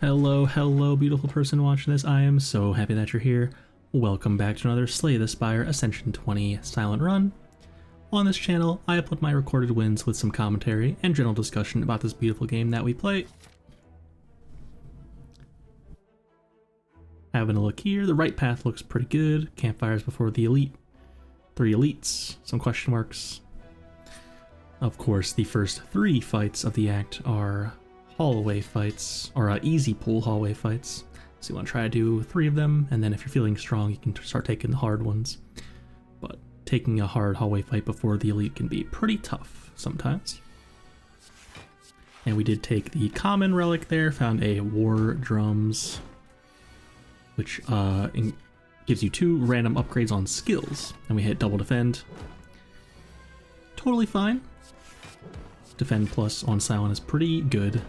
Hello, hello, beautiful person watching this. I am so happy that you're here. Welcome back to another Slay the Spire Ascension 20 Silent Run. On this channel, I upload my recorded wins with some commentary and general discussion about this beautiful game that we play. Having a look here, the right path looks pretty good. Campfires before the elite. 3 elites, some question marks. Of course, the first 3 fights of the act are hallway fights, or easy pool hallway fights. So you want to try to do 3 of them, and then if you're feeling strong, you can start taking the hard ones. But taking a hard hallway fight before the elite can be pretty tough sometimes. And we did take the common relic there, found a war drums, which gives you 2 random upgrades on skills, and we hit double defend. Totally fine. Defend plus on silent is pretty good.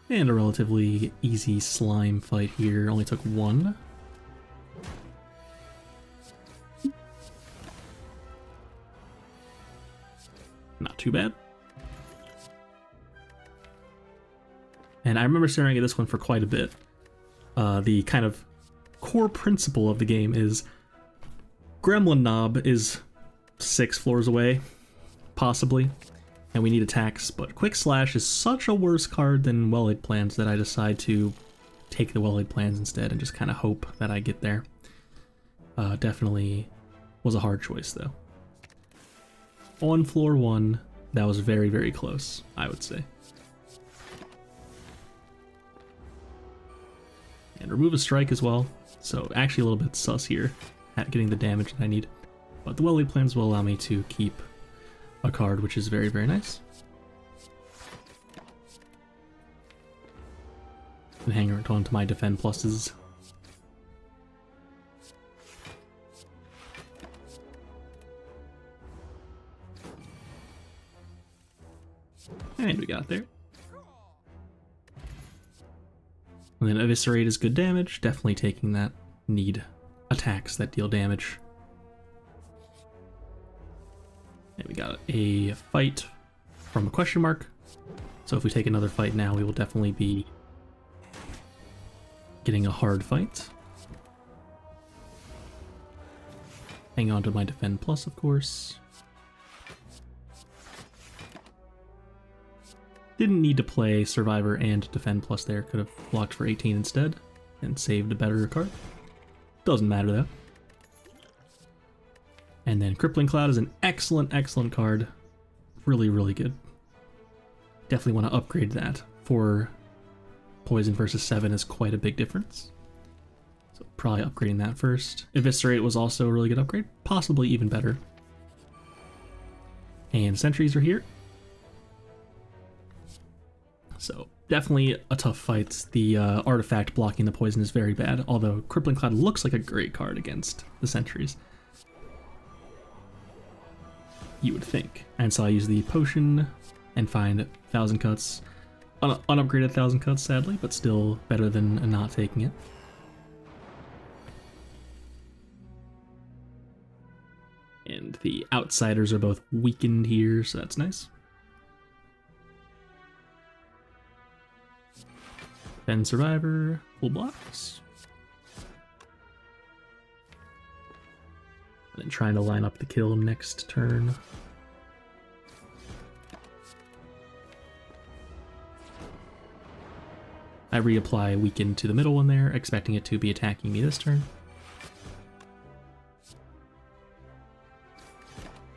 And a relatively easy slime fight here, only took 1. Not too bad. And I remember staring at this one for quite a bit. The kind of core principle of the game is Gremlin Knob is 6 floors away, possibly, and we need attacks, but Quick Slash is such a worse card than Well-Laid Plans that I decide to take the Well-Laid Plans instead and just kind of hope that I get there. Definitely was a hard choice, though. On floor 1, that was very, very close, I would say. And remove a strike as well, so actually a little bit sus here at getting the damage that I need. But the Well-Laid Plans will allow me to keep a card, which is very, very nice. And hang on to my defend pluses. And we got there. And then Eviscerate is good damage, definitely taking that. Need attacks that deal damage. And we got a fight from a question mark. So if we take another fight now, we will definitely be getting a hard fight. Hang on to my defend plus, of course. Didn't need to play Survivor and Defend Plus there. Could have blocked for 18 instead and saved a better card. Doesn't matter though. And then Crippling Cloud is an excellent, excellent card. Really, really good. Definitely want to upgrade that. For Poison versus 7 is quite a big difference. So probably upgrading that first. Eviscerate was also a really good upgrade. Possibly even better. And Sentries are here. So definitely a tough fight. The artifact blocking the poison is very bad, although Crippling Cloud looks like a great card against the Sentries. You would think. And so I use the potion and find 1,000 cuts. Unupgraded 1,000 cuts, sadly, but still better than not taking it. And the outsiders are both weakened here, so that's nice. Then Survivor, full blocks. And then trying to line up the kill next turn. I reapply Weaken to the middle one there, expecting it to be attacking me this turn.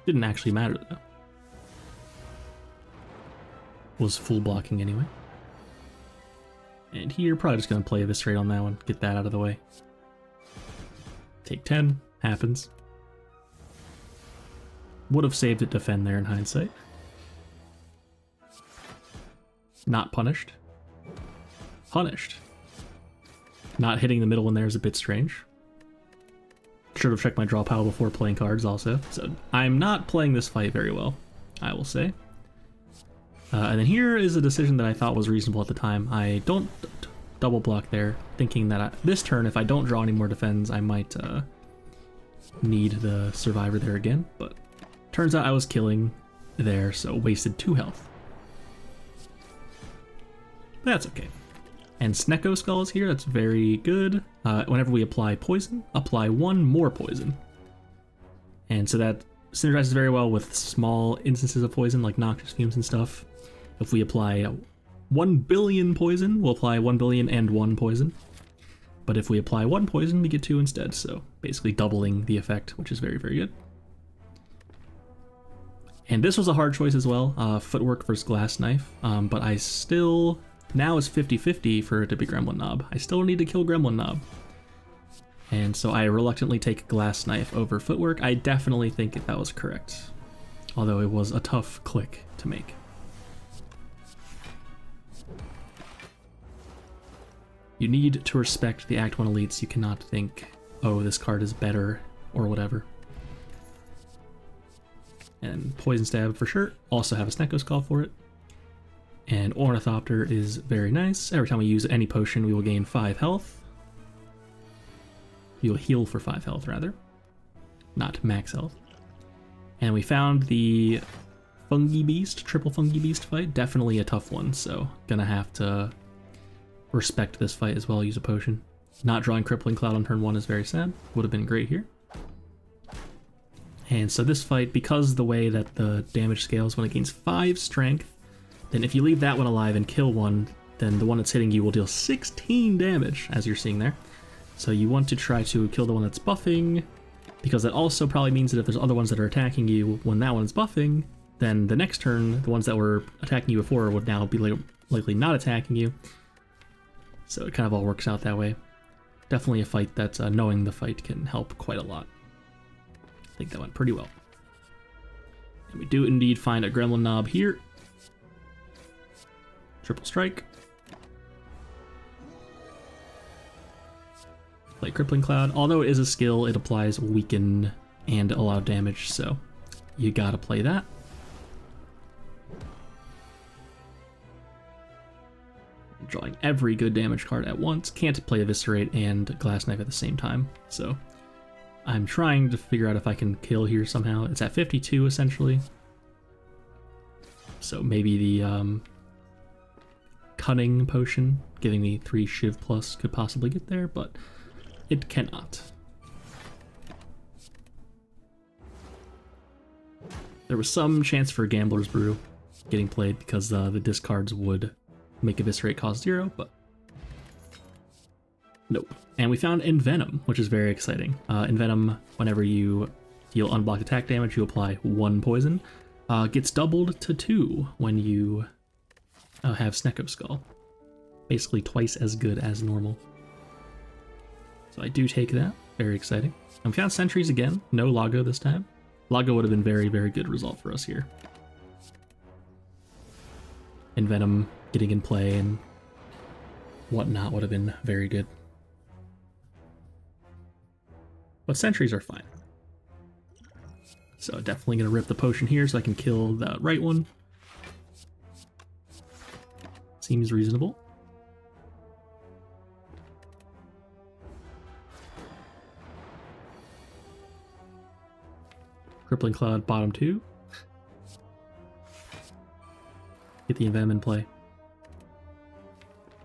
Didn't actually matter though. Was full blocking anyway. And here, probably just going to play Eviscerate on that one, get that out of the way. Take 10, happens. Would have saved it Defend there in hindsight. Not punished. Punished. Not hitting the middle one there is a bit strange. Should have checked my draw pile before playing cards also. So I'm not playing this fight very well, I will say. And then here is a decision that I thought was reasonable at the time. I don't double block there, thinking that this turn, if I don't draw any more defends, I might need the Survivor there again. But turns out I was killing there, so wasted 2 health. That's okay. And Snecko Skull is here, that's very good. Whenever we apply poison, apply 1 more poison. And so that synergizes very well with small instances of poison, like noxious fumes and stuff. If we apply 1 billion poison, we'll apply 1 billion and 1 poison. But if we apply 1 poison, we get 2 instead, so basically doubling the effect, which is very, very good. And this was a hard choice as well, Footwork versus Glass Knife, but I still... Now it's 50-50 for it to be Gremlin Knob. I still need to kill Gremlin Knob. And so I reluctantly take Glass Knife over Footwork. I definitely think that was correct, although it was a tough click to make. You need to respect the Act 1 elites. You cannot think, oh, this card is better or whatever. And Poison Stab for sure. Also have a Snecko Skull for it. And Ornithopter is very nice. Every time we use any potion, we will gain 5 health. We will heal for 5 health, rather. Not max health. And we found the Fungi Beast, triple Fungi Beast fight. Definitely a tough one, so gonna have to respect this fight as well, use a potion. Not drawing Crippling Cloud on turn 1 is very sad. Would have been great here. And so this fight, because the way that the damage scales when it gains 5 strength, then if you leave that one alive and kill one, then the one that's hitting you will deal 16 damage, as you're seeing there. So you want to try to kill the one that's buffing, because that also probably means that if there's other ones that are attacking you when that one's buffing, then the next turn, the ones that were attacking you before would now be likely not attacking you. So it kind of all works out that way. Definitely a fight that knowing the fight can help quite a lot. I think that went pretty well. And we do indeed find a Gremlin Knob here. Triple Strike. Play Crippling Cloud. Although it is a skill, it applies Weaken and allow damage, so you gotta play that. Drawing every good damage card at once. Can't play Eviscerate and Glass Knife at the same time, so I'm trying to figure out if I can kill here somehow. It's at 52 essentially. So maybe the Cunning Potion, giving me 3 Shiv plus, could possibly get there, but it cannot. There was some chance for Gambler's Brew getting played because the discards would make Eviscerate cost 0, but nope. And we found Envenom, which is very exciting. Envenom, whenever you deal unblocked attack damage, you apply 1 poison. Gets doubled to 2 when you have Snecko Skull. Basically twice as good as normal. So I do take that. Very exciting. And we found Sentries again. No Lago this time. Lago would have been very, very good result for us here. Envenom getting in play and whatnot would have been very good. But Sentries are fine. So definitely going to rip the potion here so I can kill the right one. Seems reasonable. Crippling Cloud, bottom 2. Get the Envenom in play.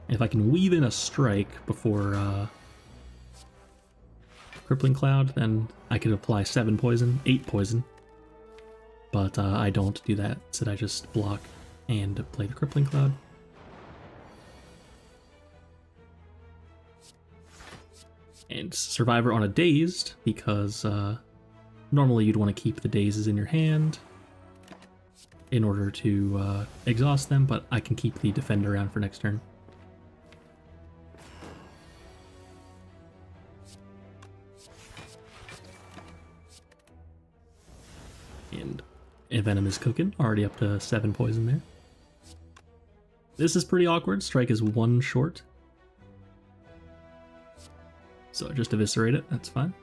If I can weave in a strike before Crippling Cloud, then I could apply 7 poison, 8 poison. But I don't do that, so I just block and play the Crippling Cloud. And Survivor on a Dazed, because normally you'd want to keep the Dazes in your hand in order to exhaust them, but I can keep the Defender around for next turn. And Envenom is cooking, already up to 7 poison there. This is pretty awkward. Strike is 1 short. So just eviscerate it, that's fine.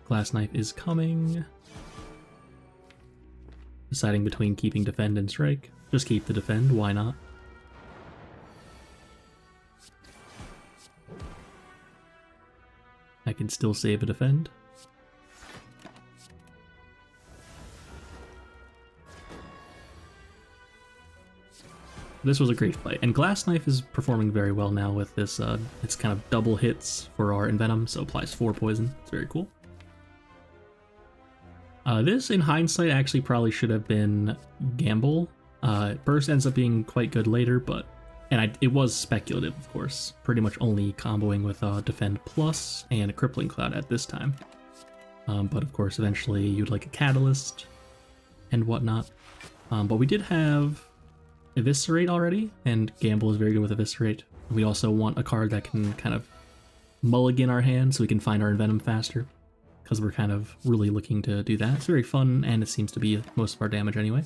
Glass Knife is coming. Deciding between keeping Defend and Strike. Just keep the Defend, why not? I can still save a Defend. This was a great fight, and Glass Knife is performing very well now with this. It's kind of double hits for our Envenom, so applies 4 poison. It's very cool. This, in hindsight, actually probably should have been Gamble. Burst ends up being quite good later, but it was speculative, of course. Pretty much only comboing with Defend Plus and a Crippling Cloud at this time. But of course, eventually you'd like a Catalyst and whatnot. But we did have Eviscerate already, and Gamble is very good with Eviscerate. We also want a card that can kind of mulligan our hand so we can find our Envenom faster, because we're kind of really looking to do that. It's very fun, and it seems to be most of our damage anyway.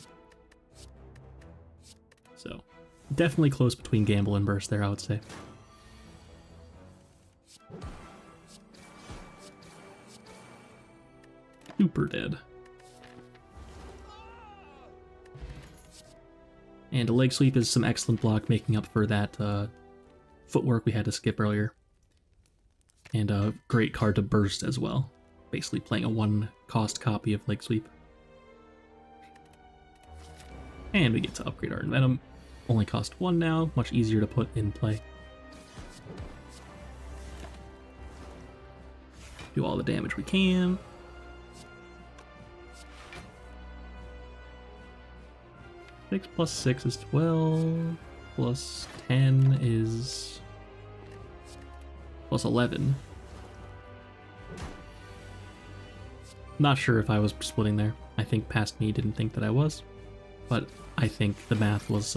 So, definitely close between Gamble and Burst there, I would say. Super dead. And a leg sweep is some excellent block, making up for that footwork we had to skip earlier. And a great card to burst as well. Basically playing a 1-cost copy of leg sweep. And we get to upgrade our Envenom. Only cost 1 now, much easier to put in play. Do all the damage we can. 6 plus 6 is 12, plus 10 is plus 11. Not sure if I was splitting there. I think past me didn't think that I was, but I think the math was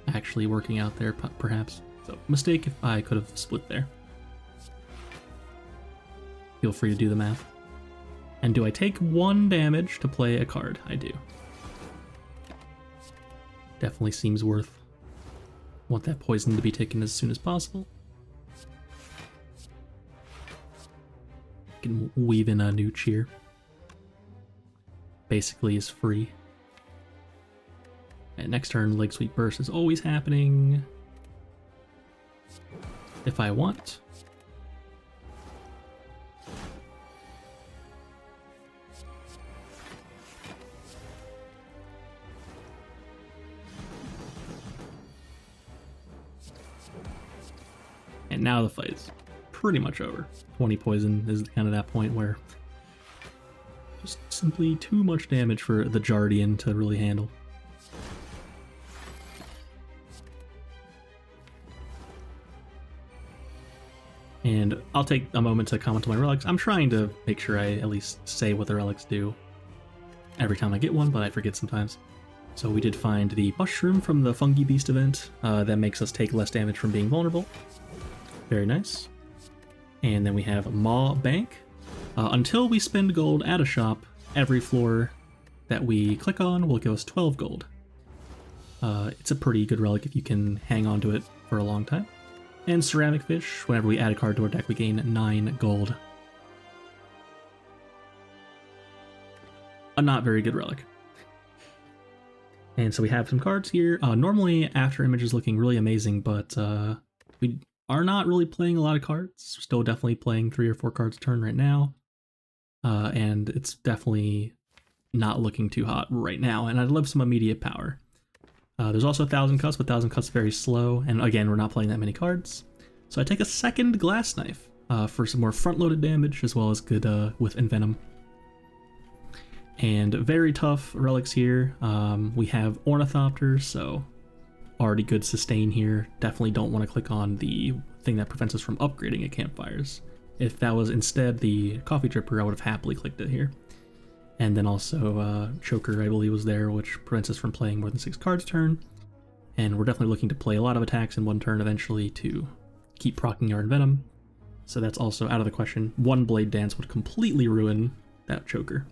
actually working out there, perhaps. So, mistake if I could have split there. Feel free to do the math. And do I take 1 damage to play a card? I do. Definitely seems worth. Want that poison to be taken as soon as possible. Can weave in a new cheer. Basically is free. And next turn, Leg Sweep Burst is always happening. If I want. And now the fight is pretty much over. 20 poison is kind of that point where just simply too much damage for the Jardian to really handle. And I'll take a moment to comment on my relics. I'm trying to make sure I at least say what the relics do every time I get one, but I forget sometimes. So we did find the Mushroom from the Fungi Beast event that makes us take less damage from being vulnerable. Very nice. And then we have Maw Bank. Until we spend gold at a shop, every floor that we click on will give us 12 gold. It's a pretty good relic if you can hang on to it for a long time. And Ceramic Fish, whenever we add a card to our deck, we gain 9 gold. A not very good relic. And so we have some cards here. Normally, After Image is looking really amazing, but we are not really playing a lot of cards. We're still definitely playing 3 or 4 cards a turn right now. And it's definitely not looking too hot right now, and I'd love some immediate power. There's also 1000 Cuts, but 1000 Cuts very slow, and again, we're not playing that many cards. So I take a second Glass Knife for some more front-loaded damage, as well as good with Envenom. And very tough relics here. We have Ornithopter, so already good sustain here. Definitely don't want to click on the thing that prevents us from upgrading at campfires. If that was instead the Coffee Dripper, I would have happily clicked it here. And then also Choker, I believe, was there, which prevents us from playing more than 6 cards a turn. And we're definitely looking to play a lot of attacks in one turn eventually to keep proccing our Envenom. So that's also out of the question. 1 Blade Dance would completely ruin that Choker.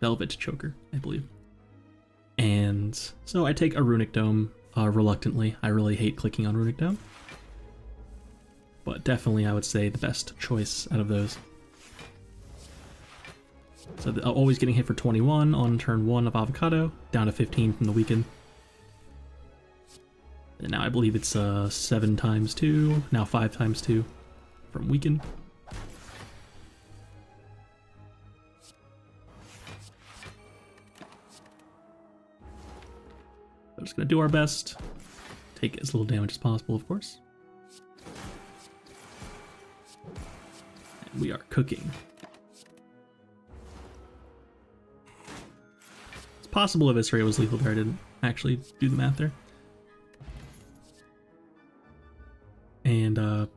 Velvet Choker, I believe. And so I take a Runic Dome reluctantly. I really hate clicking on Runic Dome. But definitely I would say the best choice out of those. So always getting hit for 21 on turn 1 of Avocado, down to 15 from the Weaken. And now I believe it's 7 times 2, now 5 times 2 from Weaken. We're just going to do our best. take as little damage as possible, of course. And we are cooking. It's possible Eviscerate was lethal there. I didn't actually do the math there. And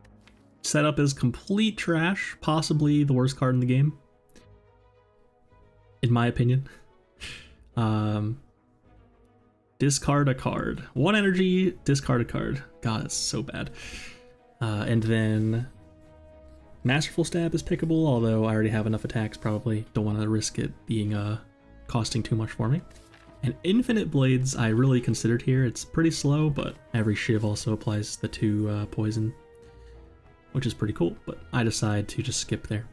setup is complete trash, possibly the worst card in the game, in my opinion. Discard a card. 1 energy, discard a card. God, it's so bad. And then Masterful Stab is pickable, although I already have enough attacks, probably. Don't want to risk it being costing too much for me. And Infinite Blades I really considered here. It's pretty slow, but every Shiv also applies the 2 poison, which is pretty cool, but I decide to just skip there.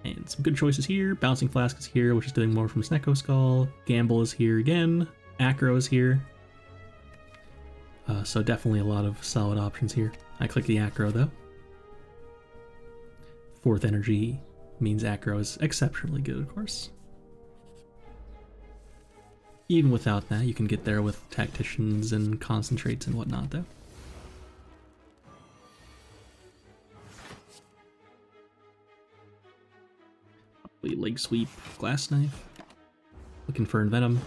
And some good choices here. Bouncing Flask is here, which is doing more from Snecko Skull. Gamble is here again. Acro is here. So definitely a lot of solid options here. I click the Acro though. 4th energy means Acro is exceptionally good, of course. Even without that, you can get there with Tacticians and Concentrates and whatnot though. Leg Sweep, Glass Knife. Looking for Envenom.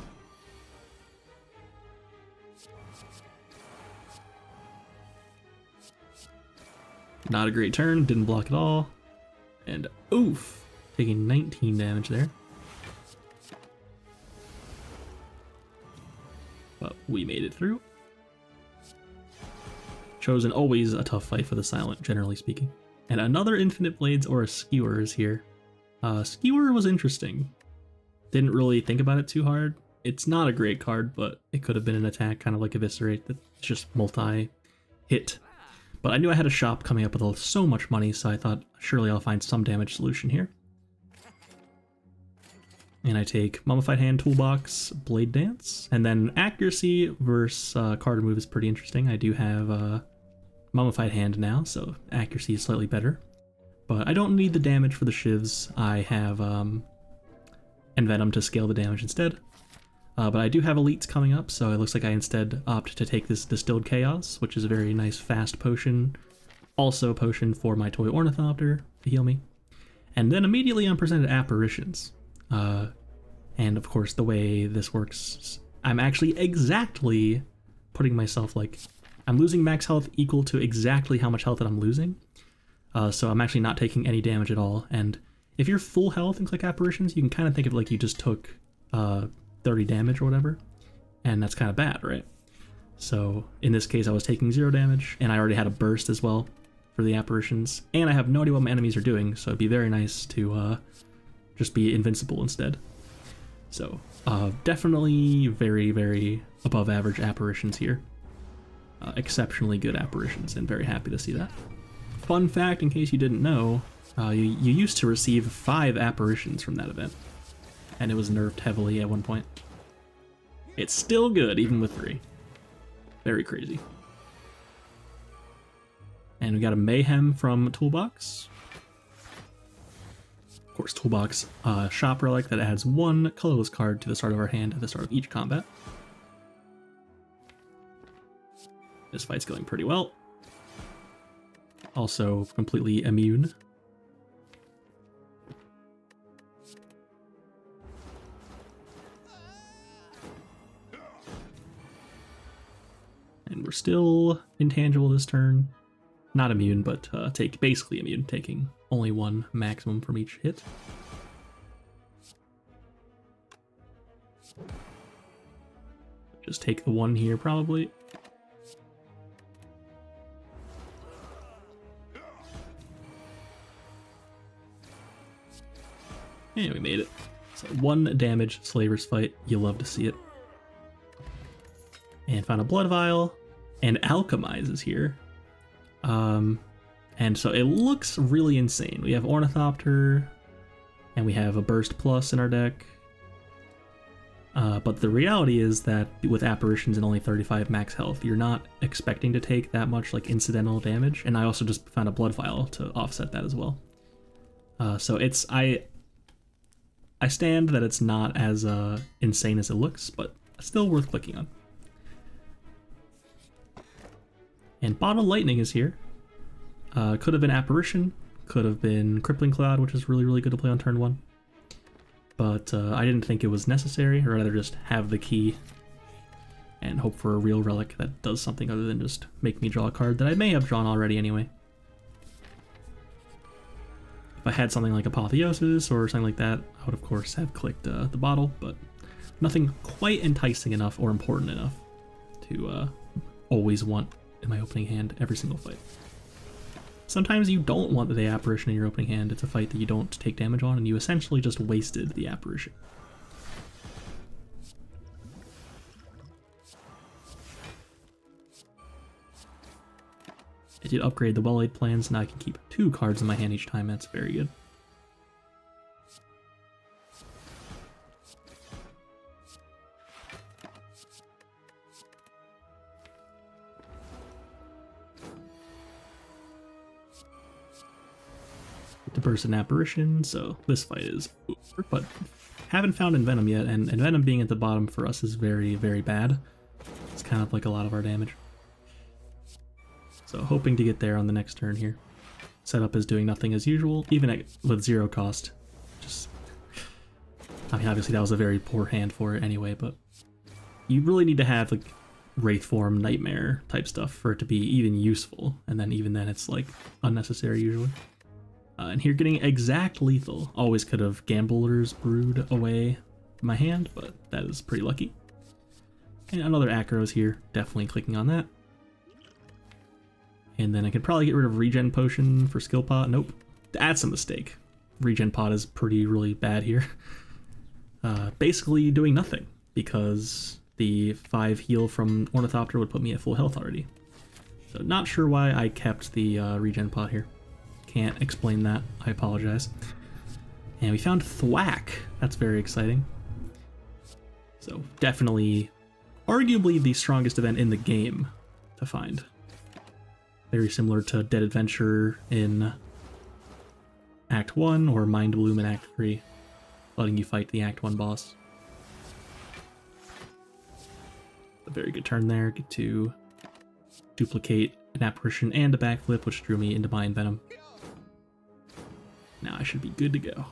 Not a great turn, didn't block at all. And oof, taking 19 damage there. But we made it through. Chosen, always a tough fight for the Silent, generally speaking. And another Infinite Blades or a Skewer is here. Skewer was interesting. Didn't really think about it too hard. It's not a great card, but it could have been an attack, kind of like Eviscerate, that's just multi-hit. But I knew I had a shop coming up with so much money, so I thought surely I'll find some damage solution here. And I take Mummified Hand, Toolbox, Blade Dance, and then Accuracy versus card remove is pretty interesting. I do have Mummified Hand now, so Accuracy is slightly better. But I don't need the damage for the Shivs. I have Envenom to scale the damage instead. But I do have Elites coming up, so it looks like I instead opt to take this Distilled Chaos, which is a very nice fast potion. Also a potion for my Toy Ornithopter to heal me. And then immediately I'm presented Apparitions. And of course the way this works, I'm actually exactly putting myself like, I'm losing max health equal to exactly how much health that I'm losing. So I'm actually not taking any damage at all. And if you're full health and click Apparitions, you can kind of think of it like you just took 30 damage or whatever, and that's kind of bad, right? So in this case I was taking 0 damage, and I already had a burst as well for the Apparitions, and I have no idea what my enemies are doing, so it'd be very nice to just be invincible instead. So definitely very, very above average Apparitions here. Exceptionally good Apparitions, and very happy to see that. Fun fact, in case you didn't know, you used to receive 5 Apparitions from that event, and it was nerfed heavily at one point. It's still good, even with 3. Very crazy. And we got a Mayhem from Toolbox. Of course, Toolbox shop relic that adds 1 colorless card to the start of our hand at the start of each combat. This fight's going pretty well. Also completely immune. And we're still intangible this turn. Not immune, but basically immune, taking only 1 maximum from each hit. Just take the 1 here, probably. And we made it. So 1 damage Slaver's Fight. You love to see it. And found a Blood Vial. And Alchemize is here. And so it looks really insane. We have Ornithopter, and we have a Burst Plus in our deck. But the reality is that with Apparitions and only 35 max health, you're not expecting to take that much like incidental damage. And I also just found a Blood Vial to offset that as well. So it's I stand that it's not as insane as it looks, but still worth clicking on. And Bottle Lightning is here. Could have been Apparition, could have been Crippling Cloud, which is really, really good to play on turn 1. But I didn't think it was necessary, or rather just have the key and hope for a real relic that does something other than just make me draw a card that I may have drawn already anyway. If I had something like Apotheosis or something like that, I would of course have clicked the bottle, but nothing quite enticing enough or important enough to always want in my opening hand every single fight. Sometimes you don't want the Apparition in your opening hand. It's a fight that you don't take damage on, and you essentially just wasted the Apparition. I did upgrade the well-laid plans, now I can keep 2 cards in my hand each time. That's very good. To burst an Apparition, so this fight is over, but haven't found Envenom yet, and Envenom being at the bottom for us is very, very bad. It's kind of like a lot of our damage. So hoping to get there on the next turn here. Setup is doing nothing as usual, even with 0 cost. Just, I mean, obviously that was a very poor hand for it anyway, but you really need to have like Wraith Form, Nightmare type stuff for it to be even useful, and then even then it's like unnecessary usually. And here getting exact lethal. Always could have Gambler's Brood away my hand, but that is pretty lucky. And another Acros here, definitely clicking on that. And then I could probably get rid of Regen Potion for Skill Pot. Nope, that's a mistake. Regen Pot is really bad here. Basically doing nothing, because the 5 heal from Ornithopter would put me at full health already. So not sure why I kept the Regen Pot here. Can't explain that, I apologize. And we found Thwack, that's very exciting. So definitely, arguably the strongest event in the game to find. Very similar to Dead Adventure in Act 1 or Mind Bloom in Act 3, letting you fight the Act 1 boss. A very good turn there, get to duplicate an Apparition and a backflip, which drew me into my Envenom. Now I should be good to go.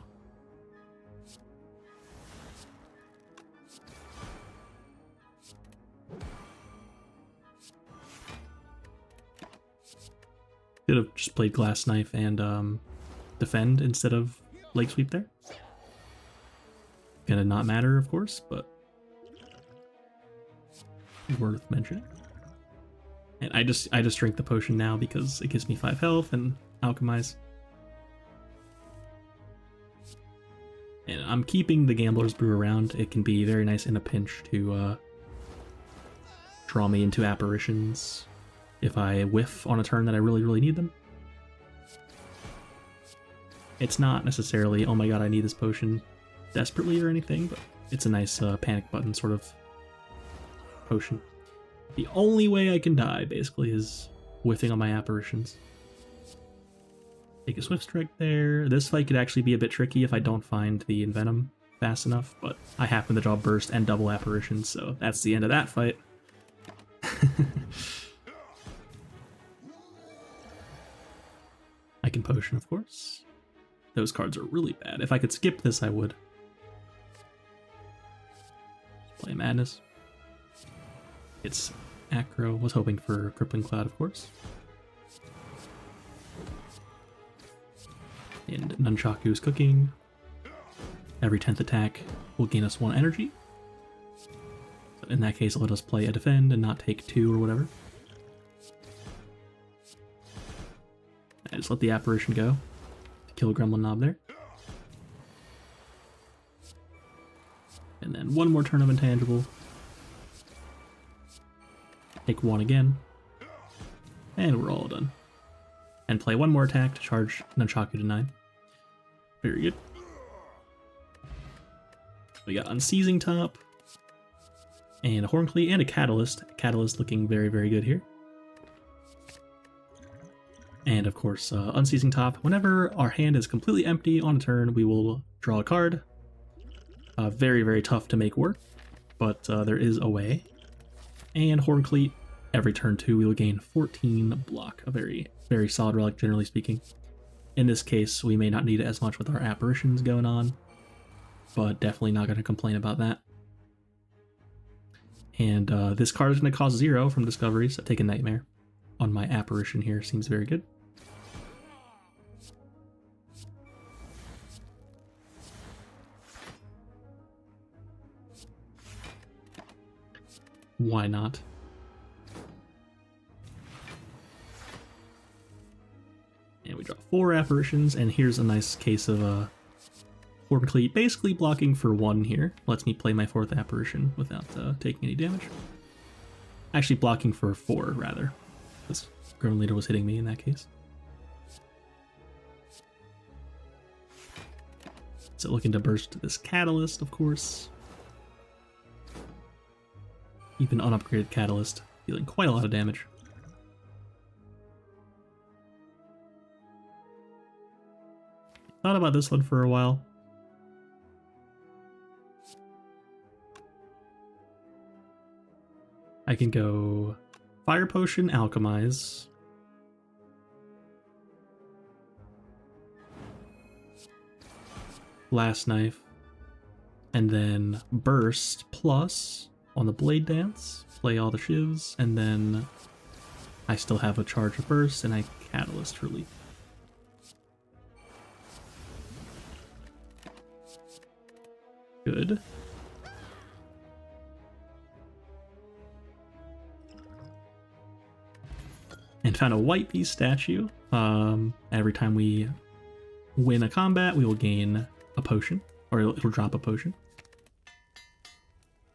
Could have just played Glass Knife and defend instead of Leg Sweep there. Gonna not matter, of course, but worth mentioning. And I just drink the potion now because it gives me 5 health and alchemize. And I'm keeping the Gambler's Brew around. It can be very nice in a pinch to draw me into Apparitions if I whiff on a turn that I really need them. It's not necessarily, oh my god, I need this potion desperately or anything, but it's a nice panic button sort of potion. The only way I can die, basically, is whiffing on my Apparitions. Take a Swift Strike there. This fight could actually be a bit tricky if I don't find the Envenom fast enough, but I happen to draw Burst and double Apparitions, so that's the end of that fight. I can Potion, of course. Those cards are really bad. If I could skip this, I would. Play Madness. It's Acro. Was hoping for Crippling Cloud, of course. And Nunchaku's cooking. Every 10th attack will gain us 1 energy. So in that case, let us play a defend and not take 2 or whatever. I just let the Apparition go to kill Gremlin Knob there. And then 1 more turn of Intangible. Take 1 again. And we're all done. And play 1 more attack to charge Nunchaku to 9. Very good. We got Unseizing Top, and a Horncleave, and a Catalyst. Catalyst looking very good here. And of course, Unseizing Top. Whenever our hand is completely empty on a turn, we will draw a card. Very tough to make work, but there is a way. And Horncleave, every turn 2 we will gain 14 block, a very, very solid relic generally speaking. In this case, we may not need it as much with our apparitions going on, but definitely not going to complain about that. And this card is going to cost 0 from discoveries, so take a nightmare on my apparition here, seems very good. Why not? And we draw 4 apparitions, and here's a nice case of Horncleat basically blocking for 1 here. Lets me play my 4th apparition without taking any damage. Actually blocking for 4, rather, because Grim Leader was hitting me in that case. So looking to burst this Catalyst, of course. Even unupgraded Catalyst, dealing quite a lot of damage. Thought about this one for a while. I can go Fire Potion, Alchemize. Blast Knife. And then Burst plus on the Blade Dance, play all the shivs, and then I still have a charge of Burst and I Catalyst Relief. Good. And found a White Beast statue. Every time we win a combat, we will gain a potion, or it'll drop a potion.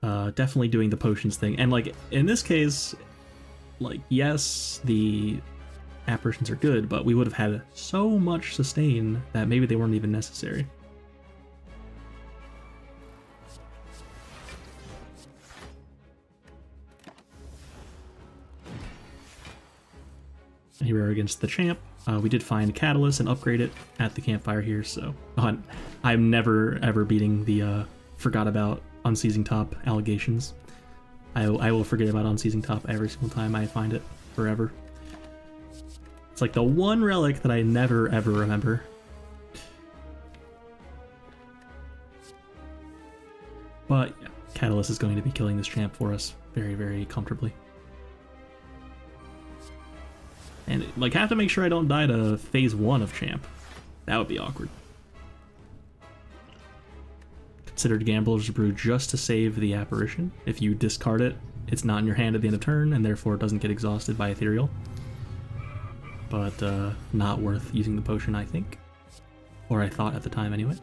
Definitely doing the potions thing. And like in this case, like yes, the apparitions are good, but we would have had so much sustain that maybe they weren't even necessary. And here we are against the champ. We did find Catalyst and upgrade it at the campfire here, so I'm never ever beating the forgot about Unseizing Top allegations. I will forget about Unseizing Top every single time I find it, forever. It's like the one relic that I never ever remember. But yeah, Catalyst is going to be killing this champ for us very, very comfortably. And like, have to make sure I don't die to phase 1 of champ. That would be awkward. Considered Gambler's Brew just to save the apparition. If you discard it, it's not in your hand at the end of turn, and therefore it doesn't get exhausted by Ethereal. But not worth using the potion, I think. Or I thought at the time anyway.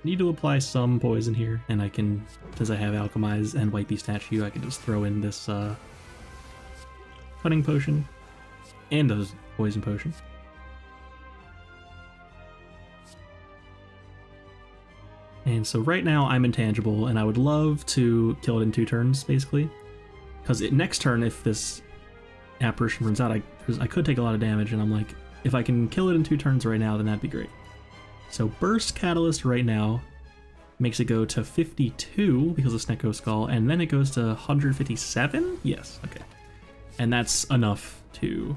Need to apply some poison here, and I can, since I have Alchemize and White Beast Statue, I can just throw in this Cutting Potion and a Poison Potion. And so right now I'm intangible, and I would love to kill it in 2 turns, basically. Because next turn, if this apparition runs out, I could take a lot of damage, and I'm like, if I can kill it in 2 turns right now, then that'd be great. So Burst Catalyst right now makes it go to 52 because of Snecko Skull, and then it goes to 157? Yes, okay. And that's enough to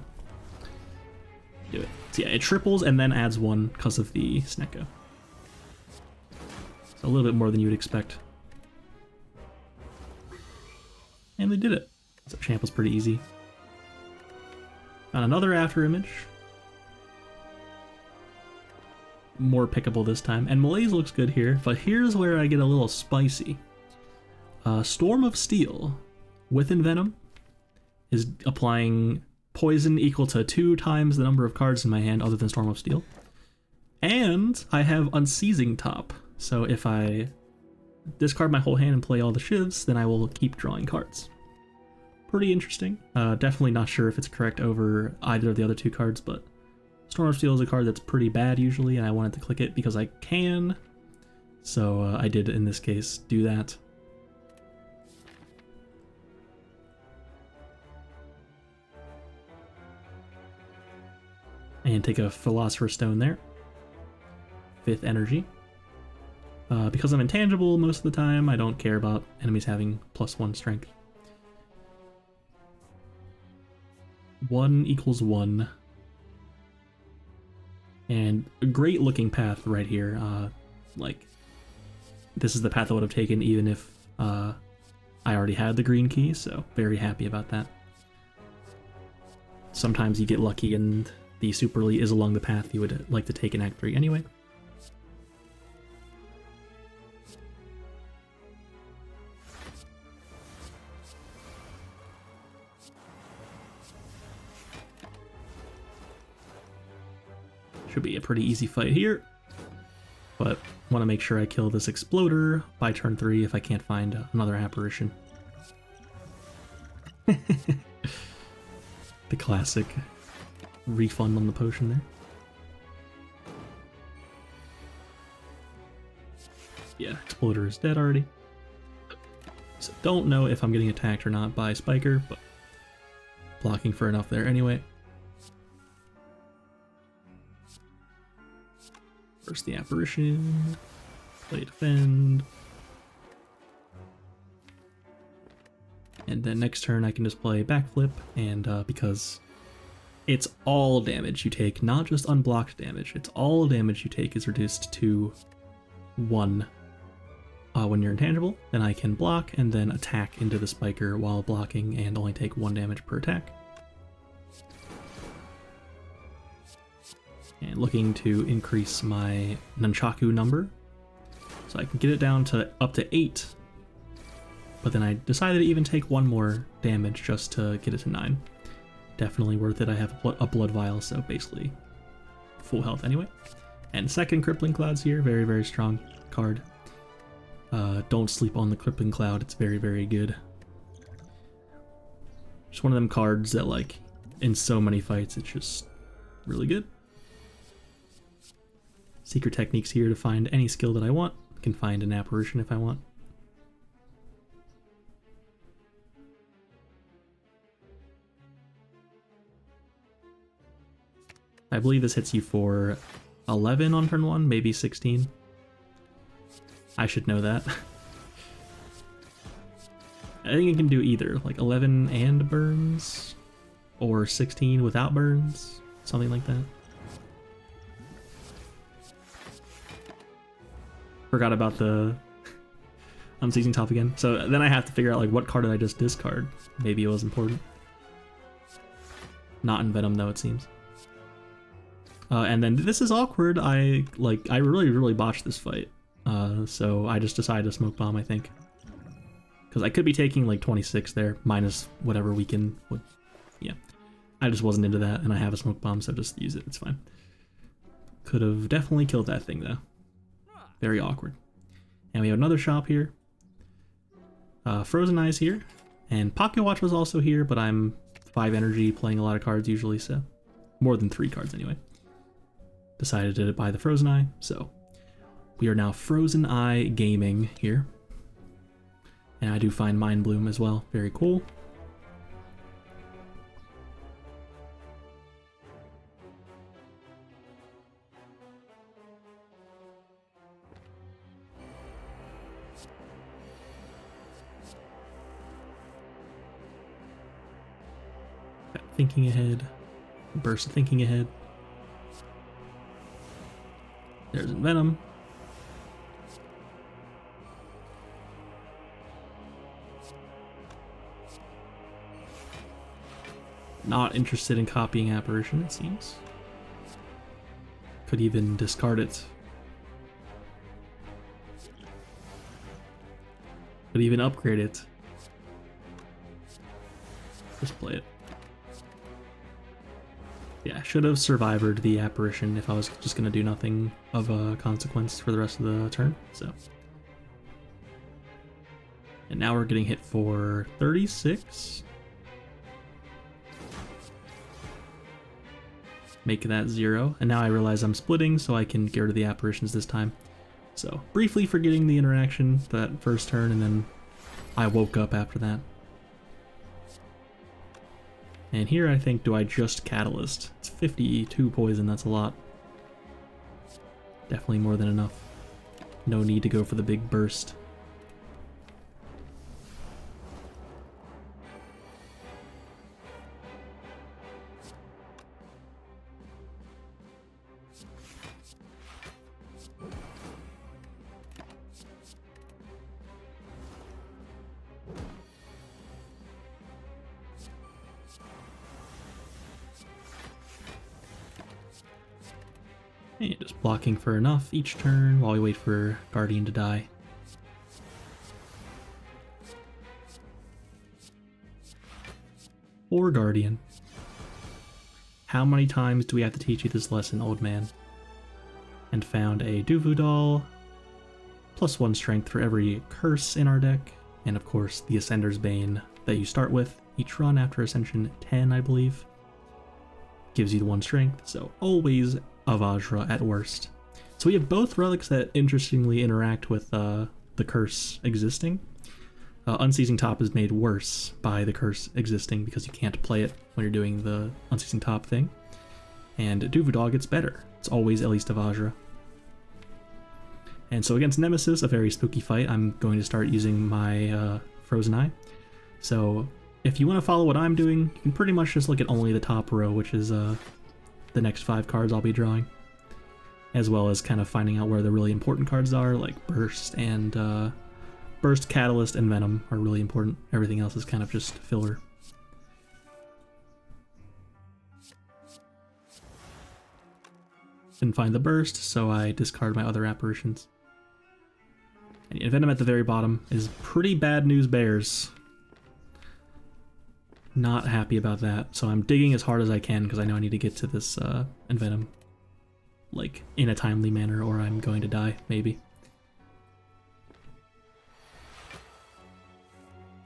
do it. So yeah, it triples and then adds 1 because of the Snecko. So a little bit more than you would expect. And they did it. So champ was pretty easy. Found another after image. More pickable this time. And Malaise looks good here, but here's where I get a little spicy. Storm of Steel with Envenom is applying poison equal to 2 times the number of cards in my hand other than Storm of Steel. And I have Unseizing Top. So if I discard my whole hand and play all the shivs, then I will keep drawing cards. Pretty interesting. Definitely not sure if it's correct over either of the other 2 cards, but Storm of Steel is a card that's pretty bad usually, and I wanted to click it because I can. So I did, in this case, do that. And take a Philosopher's Stone there. 5th energy. Because I'm intangible most of the time, I don't care about enemies having +1 strength. 1 equals 1. And a great looking path right here. Like, this is the path I would have taken even if I already had the green key, so very happy about that. Sometimes you get lucky and the Super Elite is along the path you would like to take in Act 3 anyway. Should be a pretty easy fight here, but want to make sure I kill this Exploder by turn 3 if I can't find another Apparition. The classic refund on the potion there. Yeah, Exploder is dead already. So don't know if I'm getting attacked or not by Spiker, but blocking for enough there anyway. First the Apparition, play defend. And then next turn I can just play backflip, and because it's all damage you take, not just unblocked damage, it's all damage you take is reduced to 1 when you're intangible, then I can block and then attack into the Spiker while blocking and only take 1 damage per attack. And looking to increase my Nunchaku number, so I can get it down to up to 8. But then I decided to even take 1 more damage just to get it to 9. Definitely worth it. I have a blood vial, so basically full health anyway. And second Crippling Cloud's here, very, very strong card. Don't sleep on the Crippling Cloud, it's very, very good. Just one of them cards that, like, in so many fights, it's just really good. Secret Techniques here to find any skill that I want. I can find an Apparition if I want. I believe this hits you for 11 on turn 1, maybe 16. I should know that. I think it can do either, like 11 and burns, or 16 without burns, something like that. Forgot about the unceasing top again. So then I have to figure out, like, what card did I just discard? Maybe it was important. Not in Venom though, it seems. And then this is awkward. I really botched this fight. So I just decided to smoke bomb, I think. Because I could be taking like 26 there, minus whatever weaken would. Yeah. I just wasn't into that, and I have a smoke bomb, so just use it, it's fine. Could have definitely killed that thing though. Very awkward. And we have another shop here. Frozen Eyes here. And Pocket Watch was also here, but I'm 5 energy, playing a lot of cards usually, so more than 3 cards anyway. Decided to buy the Frozen Eye, so we are now Frozen Eye gaming here. And I do find Mind Bloom as well, very cool. Thinking Ahead, Burst of Thinking Ahead. There's Venom. Not interested in copying Apparition, it seems. Could even discard it. Could even upgrade it. Just play it. Yeah, should have survived the Apparition if I was just going to do nothing of a consequence for the rest of the turn, so. And now we're getting hit for 36. Make that 0. And now I realize I'm splitting, so I can get rid of the Apparitions this time. So, briefly forgetting the interaction that first turn, and then I woke up after that. And here I think, do I just Catalyst? It's 52 poison, that's a lot. Definitely more than enough. no need to go for the big burst. And just blocking for enough each turn while we wait for Guardian to die. Or Guardian. How many times do we have to teach you this lesson, old man? And found a Duvu doll, +1 strength for every curse in our deck, and of course the Ascender's Bane that you start with each run after Ascension 10, I believe. Gives you the 1 strength, so always a Vajra at worst. So we have both relics that interestingly interact with the curse existing. Unceasing Top is made worse by the curse existing because you can't play it when you're doing the Unceasing Top thing. And Duvu Doll gets better. It's always at least a Vajra. And so against Nemesis, a very spooky fight, I'm going to start using my Frozen Eye. So if you want to follow what I'm doing, you can pretty much just look at only the top row, which is the next 5 cards I'll be drawing, as well as kind of finding out where the really important cards are, like Burst and Burst, Catalyst, and Venom are really important. Everything else is kind of just filler. Didn't find the Burst, so I discard my other Apparitions. And Venom at the very bottom is pretty bad news bears. Not happy about that, so I'm digging as hard as I can because I know I need to get to this Envenom, like, in a timely manner, or I'm going to die, maybe.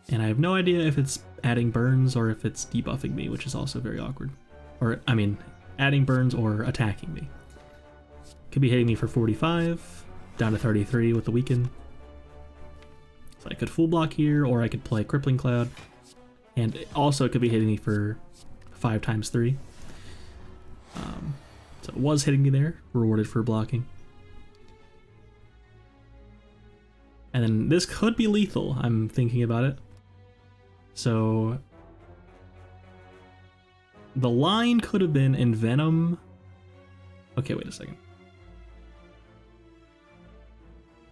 And I have no idea if it's adding burns or if it's debuffing me, which is also very awkward. Or, I mean, adding burns or attacking me. Could be hitting me for 45, down to 33 with the weaken. So I could full block here, or I could play Crippling Cloud. And also it could be hitting me for 5 times 3. So it was hitting me there, rewarded for blocking. And then this could be lethal, I'm thinking about it. So the line could have been Envenom. Okay, wait a second.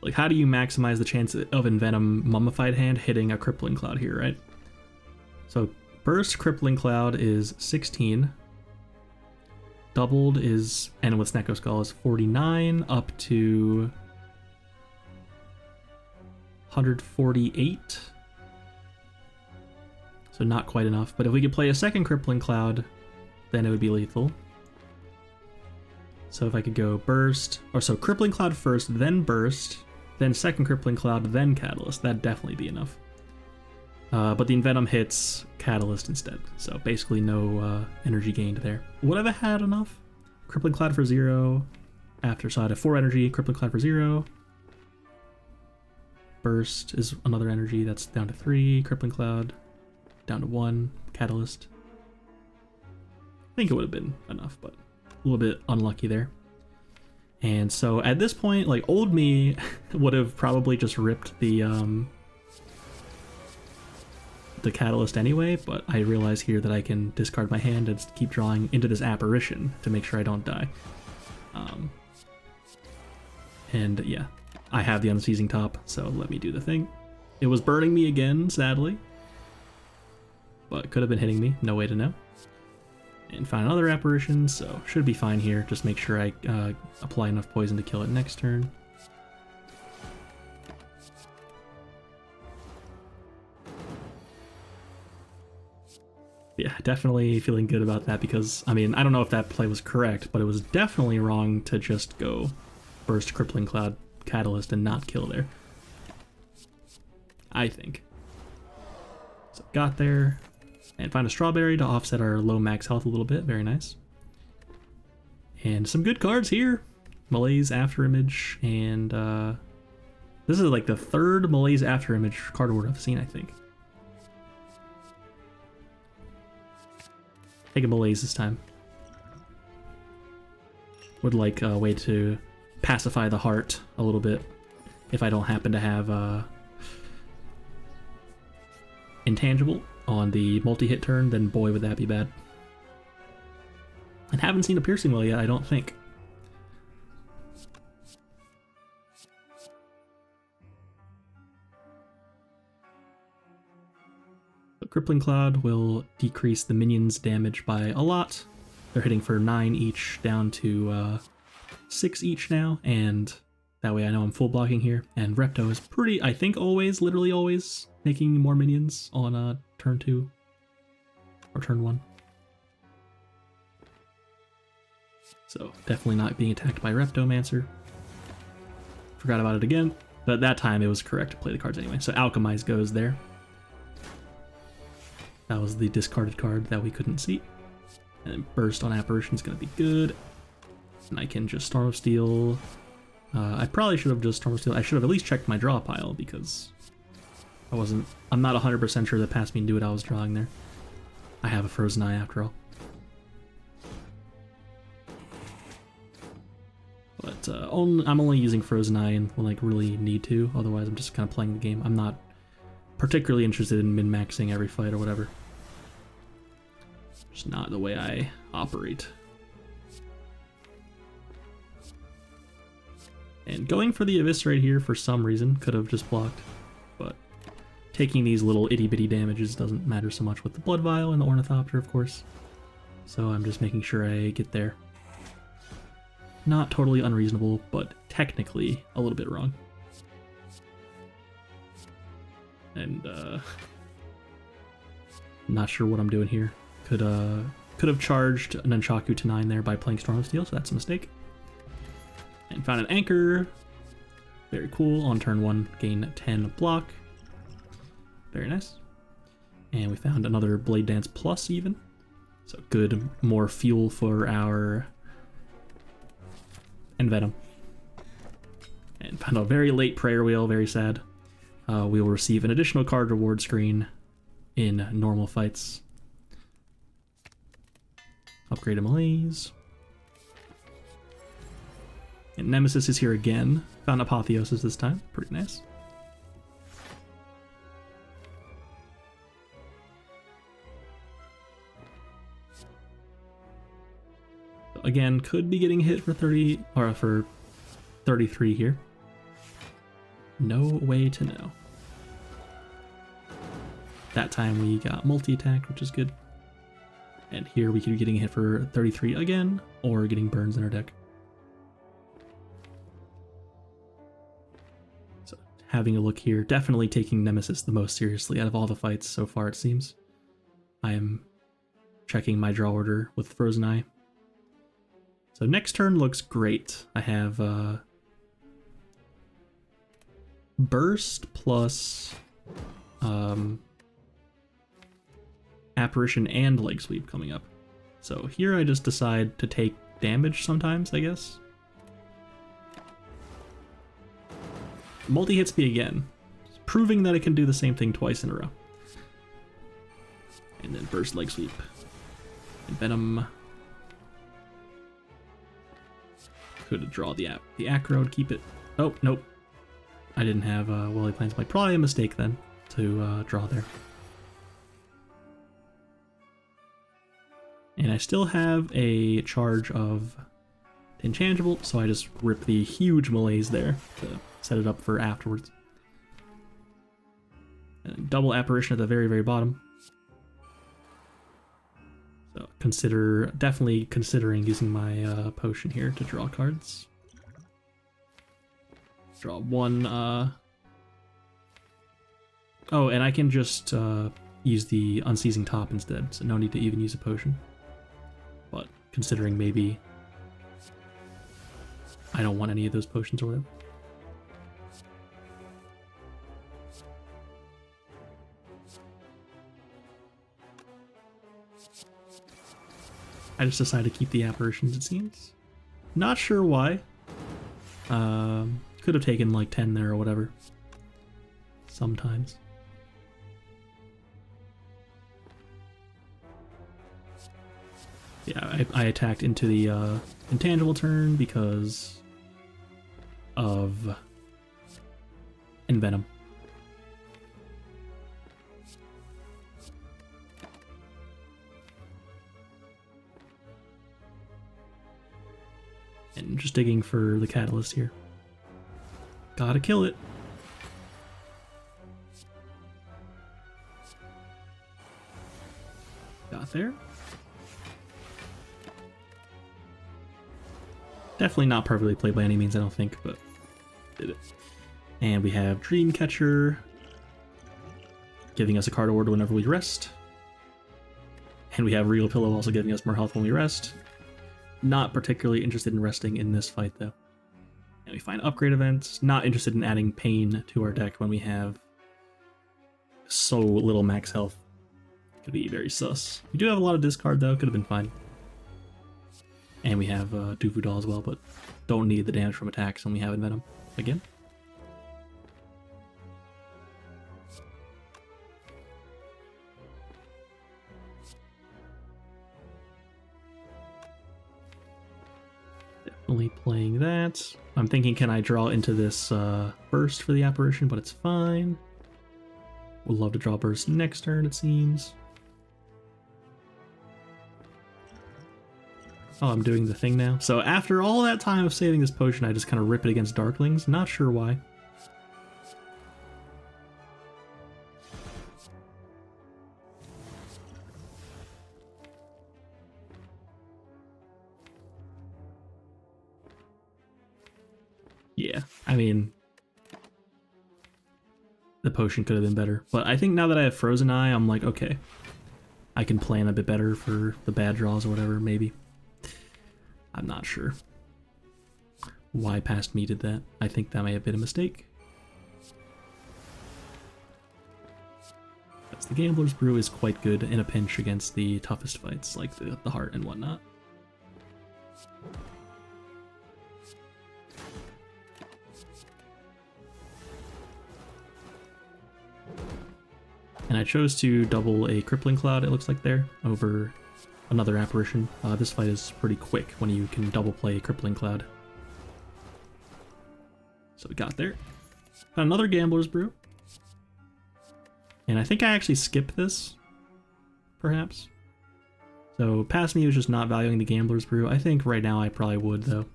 Like, how do you maximize the chance of Envenom Mummified Hand hitting a Crippling Cloud here, right? So Burst Crippling Cloud is 16. Doubled is, and with Snecko Skull is 49 up to 148. So not quite enough. But if we could play a second Crippling Cloud, then it would be lethal. So if I could go Burst, or so Crippling Cloud first, then Burst, then second Crippling Cloud, then Catalyst, that'd definitely be enough. But the Envenom hits Catalyst instead, so basically no energy gained there. Would I have had enough? Crippling Cloud for 0, after, so I had a 4 energy, Crippling Cloud for 0. Burst is another energy, that's down to 3, Crippling Cloud, down to 1, Catalyst. I think it would have been enough, but a little bit unlucky there. And so at this point, like, old me would have probably just ripped the Catalyst anyway, but I realize here that I can discard my hand and keep drawing into this Apparition to make sure I don't die. And yeah, I have the Unceasing Top, so let me do the thing. It was burning me again, sadly, but could have been hitting me, no way to know. And find another Apparition, so should be fine here. Just make sure I apply enough poison to kill it next turn. Yeah, definitely feeling good about that because, I mean, I don't know if that play was correct, but it was definitely wrong to just go Burst Crippling Cloud Catalyst and not kill there. I think. So got there. And find a Strawberry to offset our low max health a little bit. Very nice. And some good cards here. Malaise Afterimage, and this is like the 3rd Malaise Afterimage card order I've seen, I think. Take a Malaise this time. Would like a way to pacify the heart a little bit. if I don't happen to have intangible on the multi-hit turn, then boy would that be bad. And haven't seen a piercing well yet, I don't think. The Crippling Cloud will decrease the minions' damage by a lot. They're hitting for 9 each down to 6 each now, and that way I know I'm full blocking here. And Repto is pretty, I think always, literally always, making more minions on turn 2 or turn 1. So definitely not being attacked by Reptomancer. Forgot about it again, but that time it was correct to play the cards anyway. So Alchemize goes there. That was the discarded card that we couldn't see. And then Burst on Apparition is going to be good. And I can just Storm of Steel. I probably should have just Storm of Steel. I should have at least checked my draw pile because I'm not 100% sure that past me knew what I was drawing there. I have a Frozen Eye after all. But I'm only using Frozen Eye and when like really need to. Otherwise, I'm just kind of playing the game. I'm not particularly interested in min-maxing every fight or whatever. Just not the way I operate. And going for the Eviscerate here for some reason could have just blocked, but taking these little itty-bitty damages doesn't matter so much with the Blood Vial and the Ornithopter, of course. So I'm just making sure I get there. Not totally unreasonable, but technically a little bit wrong. And not sure what I'm doing here. Could have charged an Nunchaku to 9 there by playing Storm of Steel, so that's a mistake. And found an Anchor. Very cool. On turn 1, gain 10 block. Very nice. And we found another Blade Dance Plus even. So good, more fuel for our Envenom. And found a very late Prayer Wheel, very sad. We will receive an additional card reward screen in normal fights. Upgrade a Malaise. And Nemesis is here again. Found Apotheosis this time. Pretty nice. Again, could be getting hit for 30 or for 33 here. No way to know. That time we got multi-attack, which is good. And here we could be getting hit for 33 again, or getting burns in our deck. So having a look here, definitely taking Nemesis the most seriously out of all the fights so far, it seems. I am checking my draw order with Frozen Eye. So next turn looks great. I have Burst plus Apparition and Leg Sweep coming up. So here I just decide to take damage sometimes, I guess. Multi-hits me again, proving that it can do the same thing twice in a row. And then Burst, Leg Sweep. And Venom. Could draw the Acro to keep it. Oh, nope. I didn't have Woolly Plans. Like, probably a mistake then to draw there. And I still have a charge of Inchangeable, so I just rip the huge Malaise there to set it up for afterwards. And double Apparition at the very, very bottom. So definitely considering using my potion here to draw cards. Draw one. Oh, and I can just use the Unseizing Top instead, so no need to even use a potion. But considering maybe I don't want any of those potions or whatever. I just decided to keep the Apparitions, it seems. Not sure why. Could have taken like 10 there or whatever. Sometimes. Yeah, I attacked into the intangible turn because of Envenom. And just digging for the catalyst here. Gotta kill it. Got there. Definitely not perfectly played by any means, I don't think, but did it. And we have Dreamcatcher, giving us a card order whenever we rest. And we have Real Pillow also giving us more health when we rest. Not particularly interested in resting in this fight, though. And we find upgrade events. Not interested in adding pain to our deck when we have so little max health. Could be very sus. We do have a lot of discard, though. Could have been fine. And we have Doofu Doll as well, but don't need the damage from attacks when we have Envenom again. Definitely playing that. I'm thinking, can I draw into this burst for the Apparition, but it's fine. Would love to draw burst next turn, it seems. Oh, I'm doing the thing now. So after all that time of saving this potion, I just kind of rip it against Darklings. Not sure why. Yeah, I mean, the potion could have been better. But I think now that I have Frozen Eye, I'm like, okay, I can plan a bit better for the bad draws or whatever, maybe. I'm not sure why past me did that. I think that may have been a mistake. Because the Gambler's Brew is quite good in a pinch against the toughest fights, like the heart and whatnot. And I chose to double a Crippling Cloud, it looks like there, over another Apparition. This fight is pretty quick when you can double play Crippling Cloud. So we got there. Got another Gambler's Brew. And I think I actually skipped this, perhaps. So past me was just not valuing the Gambler's Brew. I think right now I probably would, though.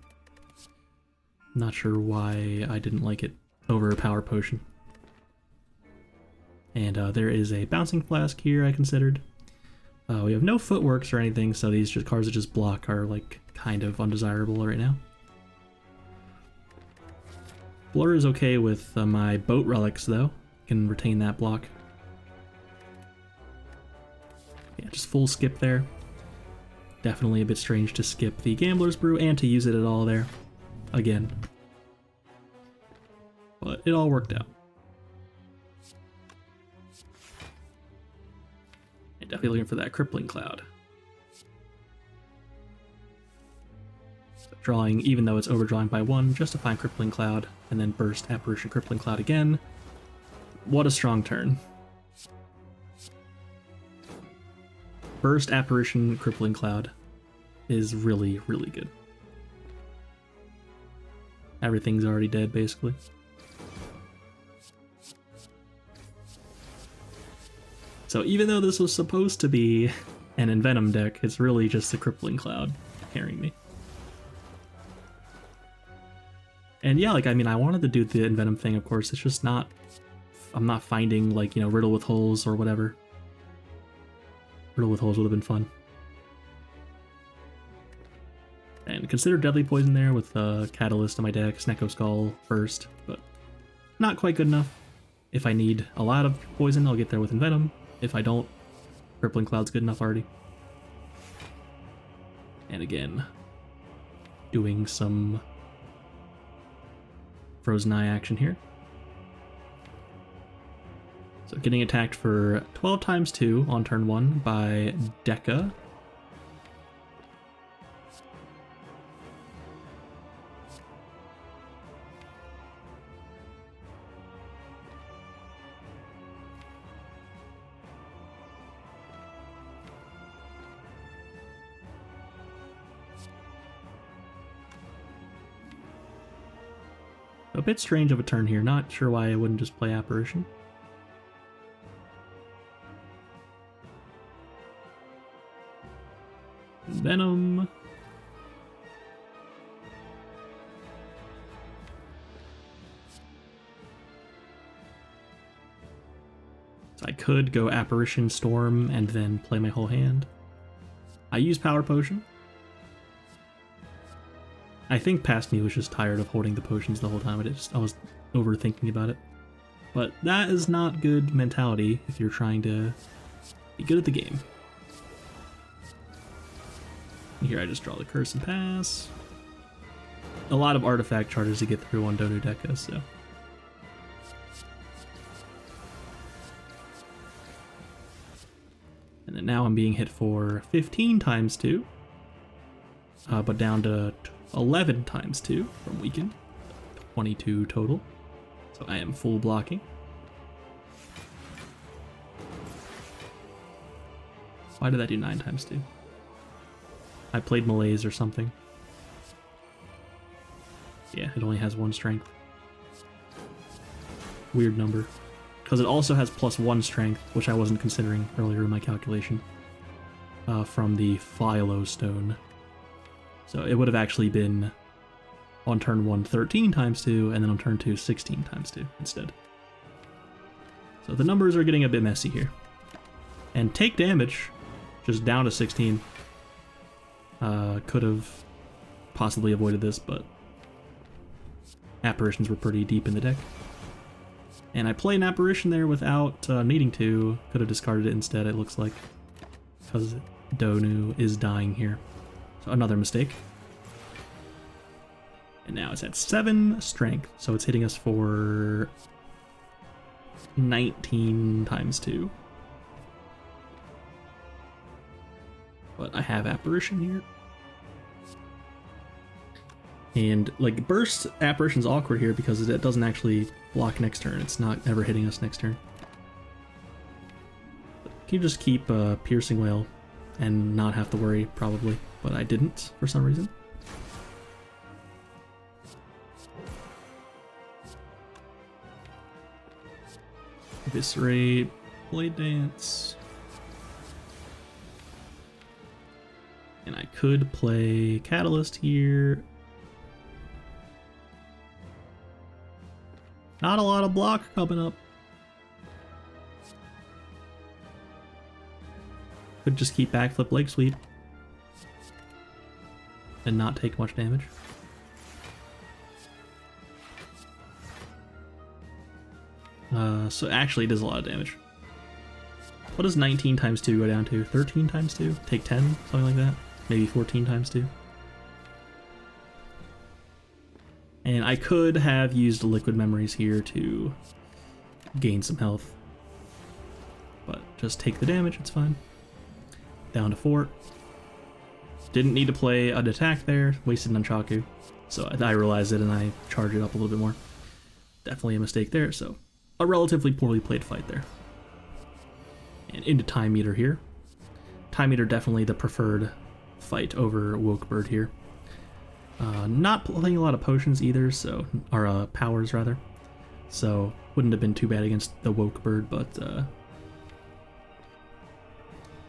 Not sure why I didn't like it over a Power Potion. And there is a Bouncing Flask here I considered. We have no footworks or anything, so these cards that just block are like kind of undesirable right now. Blur is okay with my Boat Relics though. Can retain that block. Yeah, just full skip there. Definitely a bit strange to skip the Gambler's Brew and to use it at all there. Again. But it all worked out. Definitely looking for that Crippling Cloud. So drawing, even though it's overdrawing by 1, just to find Crippling Cloud, and then burst Apparition Crippling Cloud again. What a strong turn. Burst Apparition Crippling Cloud is really, really good. Everything's already dead, basically. So even though this was supposed to be an Envenom deck, it's really just the Crippling Cloud carrying me. And yeah, like, I mean, I wanted to do the Envenom thing, of course, it's just not... I'm not finding, like, you know, Riddle with Holes or whatever. Riddle with Holes would have been fun. And consider Deadly Poison there with Catalyst on my deck, Snecko Skull first, but not quite good enough. If I need a lot of poison, I'll get there with Envenom. If I don't, Crippling Cloud's good enough already. And again, doing some Frozen Eye action here. So getting attacked for 12 times 2 on turn 1 by Deca. A bit strange of a turn here. Not sure why I wouldn't just play Apparition. Venom. So I could go Apparition, Storm, and then play my whole hand. I use Power Potion. I think past me was just tired of holding the potions the whole time. I was overthinking about it. But that is not good mentality if you're trying to be good at the game. Here I just draw the curse and pass. A lot of artifact charges to get through on Donu Deka, so. And then now I'm being hit for 15 times 2, but down to 11 times 2 from weakened, 22 total. So I am full blocking. Why did I do 9 times 2? I played Malaise or something. Yeah, it only has 1 strength. Weird number. Because it also has +1 strength, which I wasn't considering earlier in my calculation, from the Philo Stone. So it would have actually been on turn 1 13 times 2, and then on turn 2 16 times 2 instead. So the numbers are getting a bit messy here. And take damage, just down to 16. Could have possibly avoided this, but Apparitions were pretty deep in the deck. And I play an Apparition there without needing to. Could have discarded it instead, it looks like, because Donu is dying here. So another mistake. And now it's at 7 strength, so it's hitting us for 19 times 2. But I have Apparition here. And, like, Burst Apparition's awkward here because it doesn't actually block next turn. It's not ever hitting us next turn. Can you just keep Piercing Wail and not have to worry, probably. But I didn't, for some reason. Eviscerate, Blade Dance. And I could play Catalyst here. Not a lot of block coming up. Could just keep Backflip Leg Sweep and not take much damage. So actually it does a lot of damage. What does 19 times 2 go down to? 13 times 2? Take 10? Something like that? Maybe 14 times 2? And I could have used Liquid Memories here to gain some health. But just take the damage, it's fine. Down to 4. Didn't need to play an attack there, wasted Nunchaku. So I realized it and I charged it up a little bit more. Definitely a mistake there, so a relatively poorly played fight there. And into Time Meter here. Time Meter definitely the preferred fight over Woke Bird here. Not playing a lot of potions either, so, or powers rather. So wouldn't have been too bad against the Woke Bird, but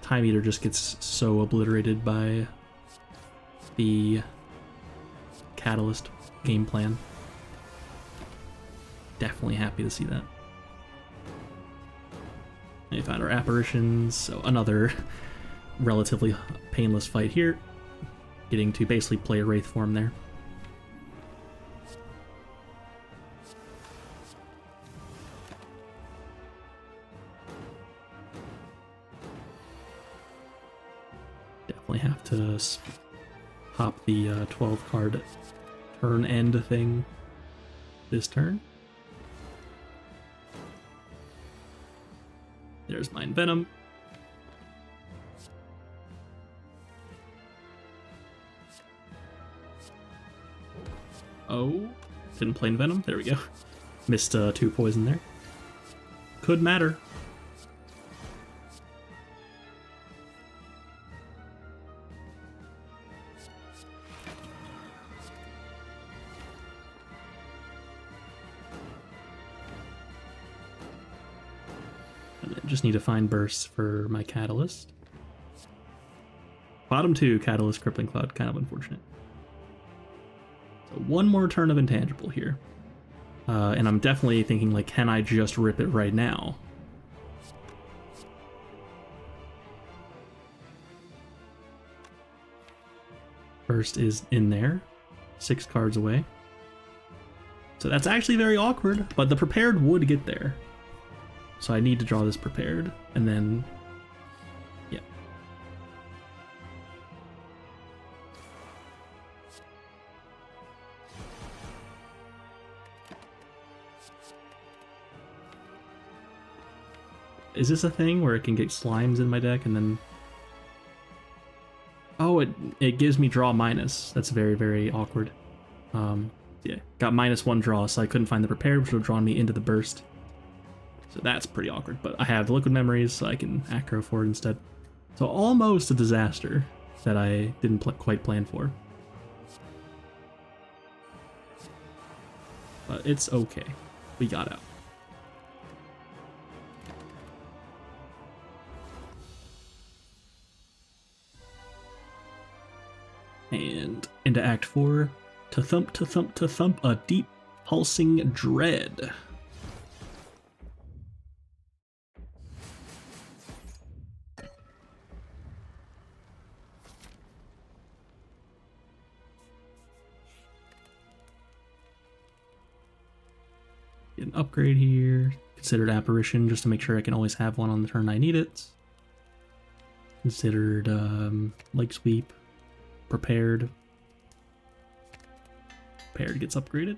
Time Eater just gets so obliterated by the Catalyst game plan. Definitely happy to see that. We found our Apparitions, so another relatively painless fight here. Getting to basically play a Wraith form there. Definitely have to pop the 12 card turn end thing this turn. There's Mind Venom. Oh, didn't play Venom. There we go. Missed 2 poison there. Could matter. Just need to find bursts for my catalyst. Bottom 2, catalyst, crippling cloud, kind of unfortunate. So one more turn of intangible here. And I'm definitely thinking, like, can I just rip it right now? Burst is in there, 6 cards away. So that's actually very awkward, but the prepared would get there. So I need to draw this prepared, and then, yeah. Is this a thing where it can get slimes in my deck and then... Oh, it gives me draw minus. That's very, very awkward. Yeah, got -1 draw, so I couldn't find the prepared, which would have drawn me into the burst. So that's pretty awkward, but I have the liquid memories, so I can acro for it instead. So almost a disaster that I didn't quite plan for. But it's okay. We got out. And into Act 4, to thump, a deep pulsing dread. Get an upgrade here. Considered Apparition just to make sure I can always have one on the turn I need it. Considered Leg Sweep. Prepared. Prepared gets upgraded.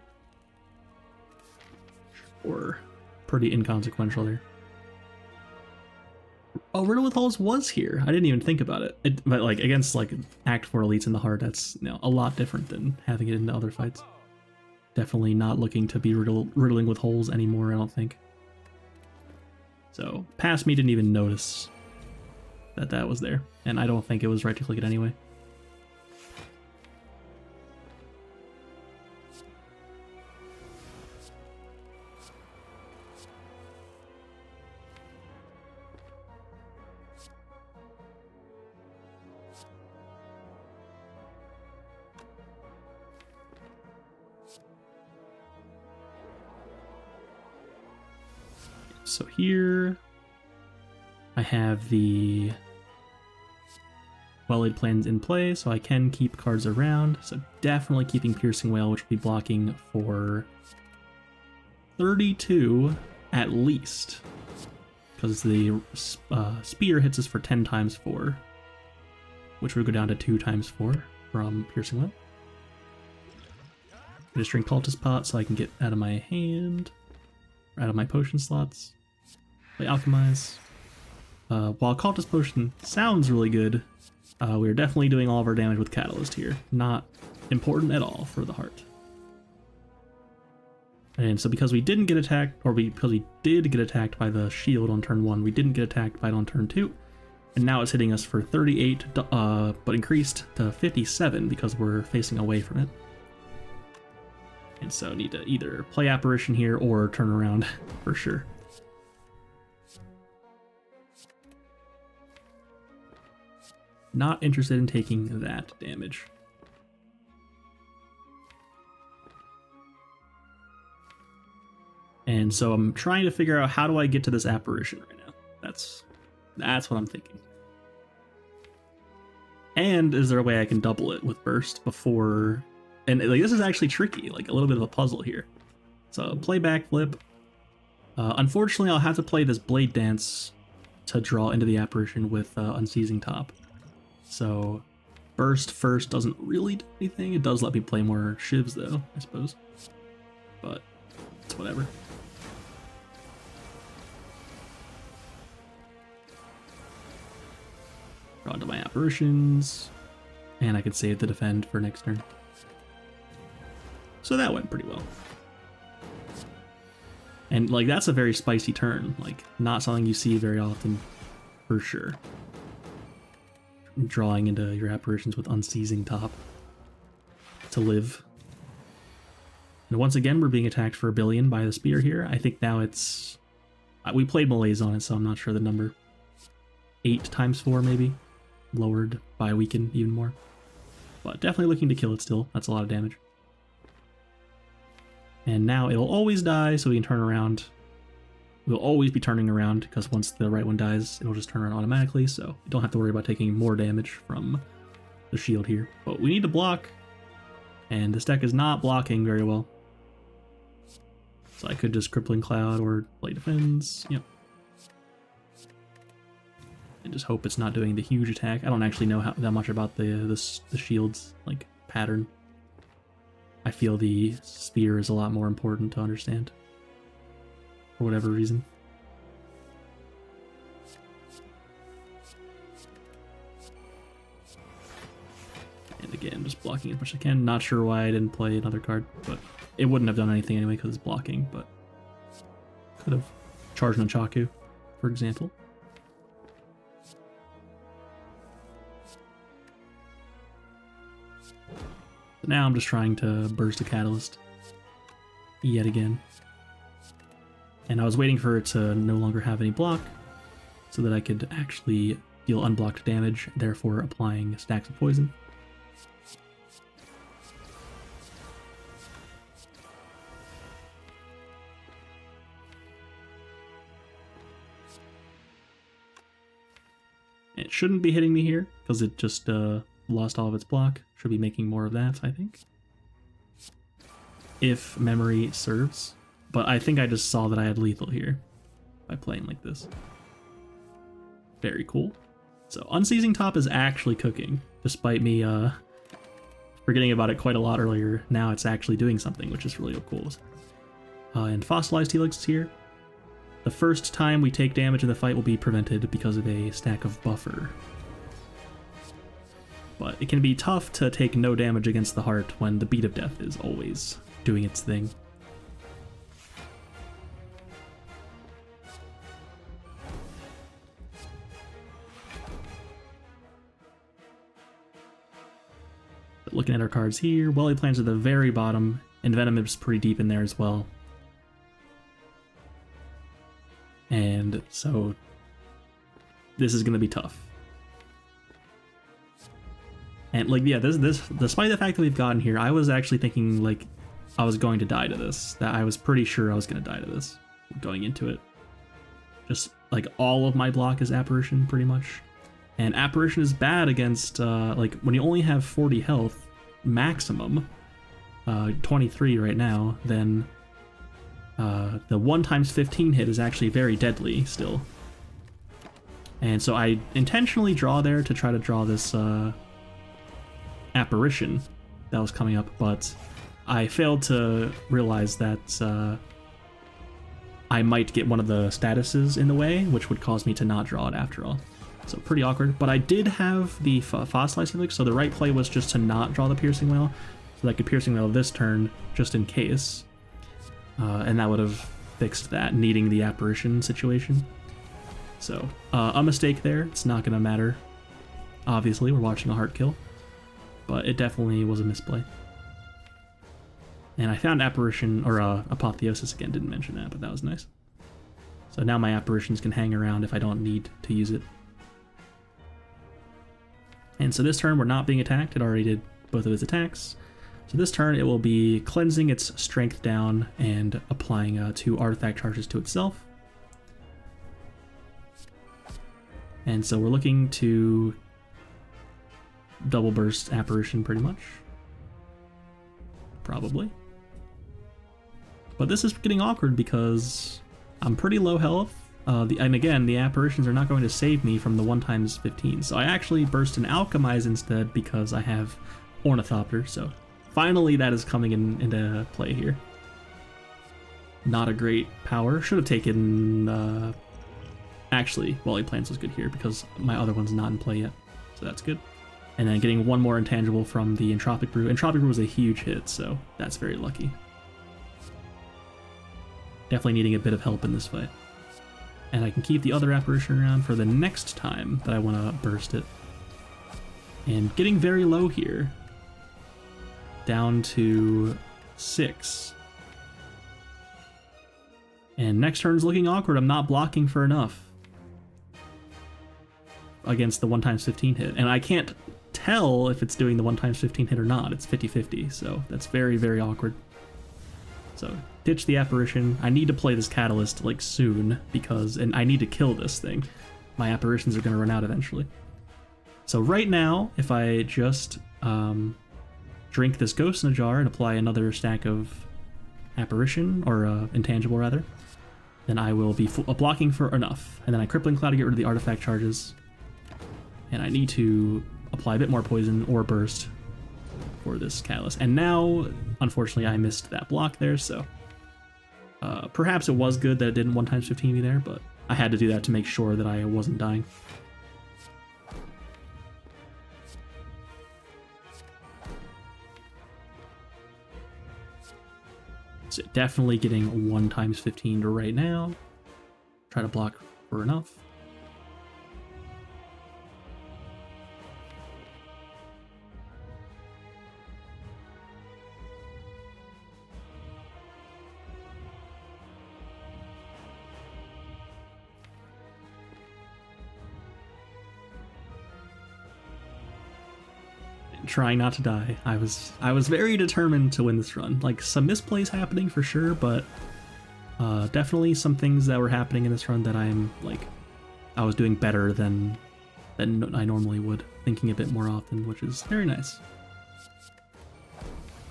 Or pretty inconsequential there. Oh, Riddle with Holes was here. I didn't even think about it. But like against like Act 4 elites in the heart, that's a lot different than having it in the other fights. Definitely not looking to be riddling with holes anymore, I don't think. So past me didn't even notice that was there, and I don't think it was right to click it anyway. So here I have the Well-Laid Plans in play, so I can keep cards around. So definitely keeping Piercing Wail, which will be blocking for 32 at least, because the Spear hits us for 10 times 4, which would go down to 2 times 4 from Piercing Wail. Get a String Cultist Pot so I can get out of my hand, or out of my potion slots. Play Alchemize. While Cultist Potion sounds really good, we're definitely doing all of our damage with Catalyst here. Not important at all for the heart. And so because we didn't get attacked, or because we did get attacked by the shield on turn 1, we didn't get attacked by it on turn 2. And now it's hitting us for 38, but increased to 57 because we're facing away from it. And so need to either play Apparition here or turn around for sure. Not interested in taking that damage. And so I'm trying to figure out how do I get to this Apparition right now. That's what I'm thinking. And is there a way I can double it with Burst before... And like this is actually tricky, like a little bit of a puzzle here. So play Backflip. Unfortunately, I'll have to play this Blade Dance to draw into the Apparition with Unseizing Top. So Burst first doesn't really do anything. It does let me play more Shivs though, I suppose. But it's whatever. Draw into my Apparitions. And I can save the defend for next turn. So that went pretty well. And like that's a very spicy turn. Like not something you see very often for sure. Drawing into your Apparitions with Unseizing Top to live. And once again, we're being attacked for 1 billion by the Spear here. I think now it's... We played malaise on it, so I'm not sure the number. 8 times 4 maybe, lowered by a weaken even more. But definitely looking to kill it still. That's a lot of damage. And now it'll always die, so we can turn around. We'll always be turning around, because once the right one dies, it'll just turn around automatically, so you don't have to worry about taking more damage from the shield here. But we need to block, and this deck is not blocking very well. So I could just Crippling Cloud or Blade Defense, yep. And just hope it's not doing the huge attack. I don't actually know that much about the shield's like pattern. I feel the Spire is a lot more important to understand. For whatever reason. And again, just blocking as much as I can. Not sure why I didn't play another card, but it wouldn't have done anything anyway because it's blocking, but could have charged Nunchaku, for example. But now I'm just trying to burst a Catalyst yet again. And I was waiting for it to no longer have any block so that I could actually deal unblocked damage, therefore applying stacks of poison. It shouldn't be hitting me here because it just lost all of its block. Should be making more of that, I think. If memory serves. But I think I just saw that I had lethal here by playing like this. Very cool. So Unseizing Top is actually cooking, despite me forgetting about it quite a lot earlier. Now it's actually doing something, which is really cool. And Fossilized Helix is here. The first time we take damage in the fight will be prevented because of a stack of buffer. But it can be tough to take no damage against the heart when the Beat of Death is always doing its thing. Looking at our cards here, Welly Plans at the very bottom, and Venom is pretty deep in there as well. And so this is going to be tough. And like, yeah, this despite the fact that we've gotten here, I was actually thinking like I was going to die to this. That I was pretty sure I was going to die to this going into it. Just like all of my block is Apparition pretty much. And Apparition is bad against, like, when you only have 40 health, maximum, 23 right now, then the 1 times 15 hit is actually very deadly still. And so I intentionally draw there to try to draw this Apparition that was coming up, but I failed to realize that I might get one of the statuses in the way, which would cause me to not draw it after all. So pretty awkward, but I did have the Fossilized Helix, so the right play was just to not draw the Piercing Wail, so that I could Piercing Wail this turn, just in case. And that would have fixed that, needing the Apparition situation. So, a mistake there, it's not going to matter. Obviously, we're watching a heart kill, but it definitely was a misplay. And I found Apparition, or Apotheosis again, didn't mention that, but that was nice. So now my Apparitions can hang around if I don't need to use it. And so this turn we're not being attacked, it already did both of its attacks. So this turn it will be cleansing its strength down and applying 2 artifact charges to itself. And so we're looking to double burst Apparition pretty much. Probably. But this is getting awkward because I'm pretty low health. And again, the Apparitions are not going to save me from the 1 times 15. So I actually burst an Alchemize instead because I have Ornithopter. So finally that is coming into play here. Not a great power. Should have taken... actually, Wally Plants was good here because my other one's not in play yet. So that's good. And then getting one more intangible from the Entropic Brew. Entropic Brew was a huge hit, so that's very lucky. Definitely needing a bit of help in this fight. And I can keep the other Apparition around for the next time that I want to burst it. And getting very low here. Down to 6. And next turn's looking awkward. I'm not blocking for enough against the 1x15 hit. And I can't tell if it's doing the 1x15 hit or not. It's 50-50, so that's very, very awkward. So ditch the Apparition. I need to play this Catalyst like soon and I need to kill this thing. My Apparitions are going to run out eventually. So right now, if I just drink this Ghost in a Jar and apply another stack of Apparition, or Intangible rather, then I will be blocking for enough. And then I Crippling Cloud to get rid of the artifact charges. And I need to apply a bit more poison or burst for this Catalyst. And now, unfortunately, I missed that block there, so perhaps it was good that it didn't 1x15 me there, but I had to do that to make sure that I wasn't dying. So definitely getting 1x15 right now. Try to block for enough. Trying not to die. I was very determined to win this run. Like, some misplays happening for sure, but definitely some things that were happening in this run that I was doing better than I normally would, thinking a bit more often, which is very nice.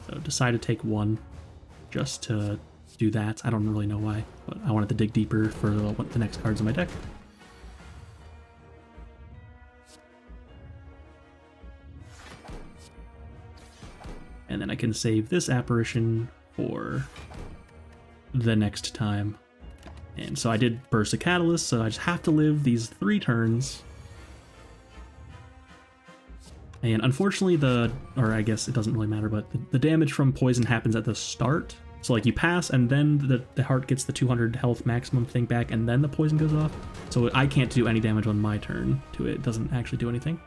So decided to take one just to do that. I don't really know why, but I wanted to dig deeper for the next cards in my deck. And then I can save this Apparition for the next time. And so I did burst a Catalyst, so I just have to live these 3 turns. And unfortunately or I guess it doesn't really matter, but the damage from poison happens at the start. So like you pass and then the heart gets the 200 health maximum thing back and then the poison goes off. So I can't do any damage on my turn to it. It doesn't actually do anything.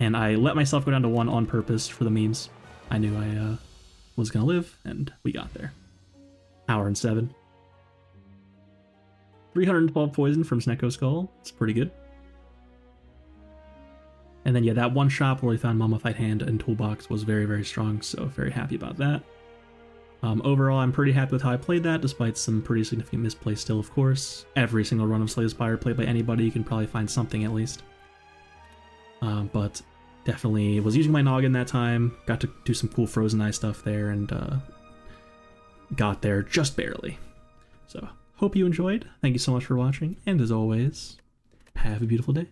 And I let myself go down to 1 on purpose for the memes. I knew I was going to live, and we got there. Hour and 7. 312 poison from Snecko Skull. It's pretty good. And then, yeah, that one shop where we found Mummified Hand and Toolbox was very, very strong, so very happy about that. Overall, I'm pretty happy with how I played that, despite some pretty significant misplays still, of course. Every single run of Slay the Spire played by anybody, you can probably find something at least. But definitely was using my noggin that time, got to do some cool Frozen Eye stuff there, and got there just barely. So, hope you enjoyed, thank you so much for watching, and as always, have a beautiful day.